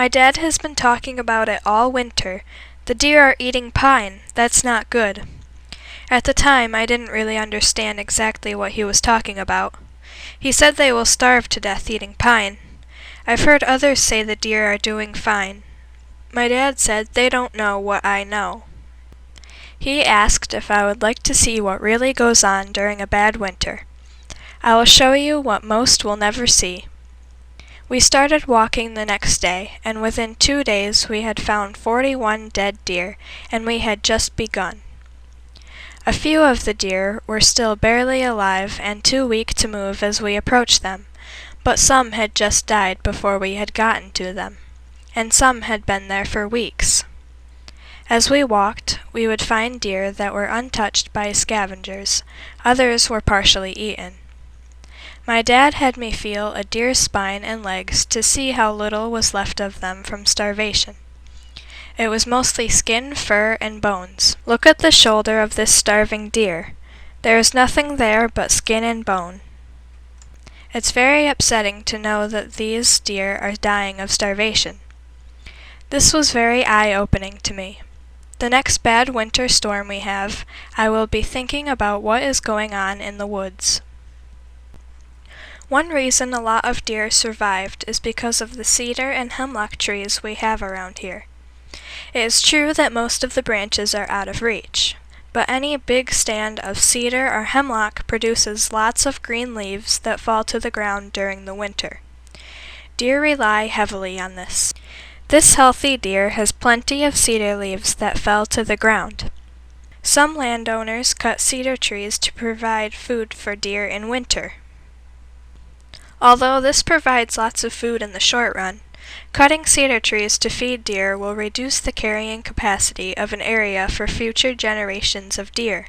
My dad has been talking about it all winter. The deer are eating pine. That's not good. At the time, I didn't really understand exactly what he was talking about. He said they will starve to death eating pine. I've heard others say the deer are doing fine. My dad said they don't know what I know. He asked if I would like to see what really goes on during a bad winter. I will show you what most will never see. We started walking the next day, and within 2 days we had found 41 dead deer, and we had just begun. A few of the deer were still barely alive and too weak to move as we approached them, but some had just died before we had gotten to them, and some had been there for weeks. As we walked, we would find deer that were untouched by scavengers, others were partially eaten. My dad had me feel a deer's spine and legs to see how little was left of them from starvation. It was mostly skin, fur, and bones. Look at the shoulder of this starving deer. There is nothing there but skin and bone. It's very upsetting to know that these deer are dying of starvation. This was very eye-opening to me. The next bad winter storm we have, I will be thinking about what is going on in the woods. One reason a lot of deer survived is because of the cedar and hemlock trees we have around here. It is true that most of the branches are out of reach, but any big stand of cedar or hemlock produces lots of green leaves that fall to the ground during the winter. Deer rely heavily on this. This healthy deer has plenty of cedar leaves that fell to the ground. Some landowners cut cedar trees to provide food for deer in winter. Although this provides lots of food in the short run, cutting cedar trees to feed deer will reduce the carrying capacity of an area for future generations of deer.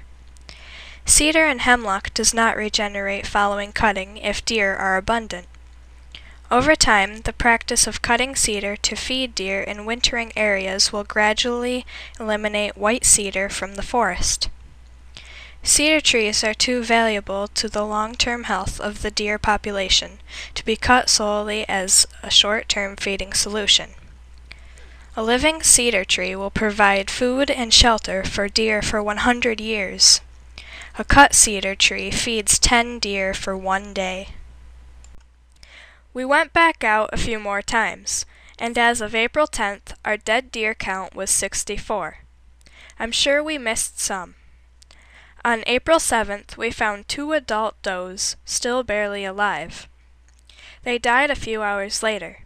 Cedar and hemlock does not regenerate following cutting if deer are abundant. Over time, the practice of cutting cedar to feed deer in wintering areas will gradually eliminate white cedar from the forest. Cedar trees are too valuable to the long-term health of the deer population to be cut solely as a short-term feeding solution. A living cedar tree will provide food and shelter for deer for 100 years. A cut cedar tree feeds 10 deer for 1 day. We went back out a few more times, and as of April 10th, our dead deer count was 64. I'm sure we missed some. On April 7th, we found 2 adult does, still barely alive. They died a few hours later.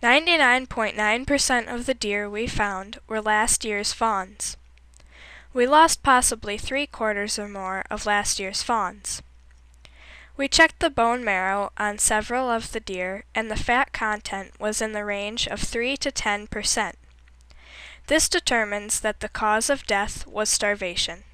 99.9% of the deer we found were last year's fawns. We lost possibly 3/4 or more of last year's fawns. We checked the bone marrow on several of the deer, and the fat content was in the range of 3 to 10%. This determines that the cause of death was starvation.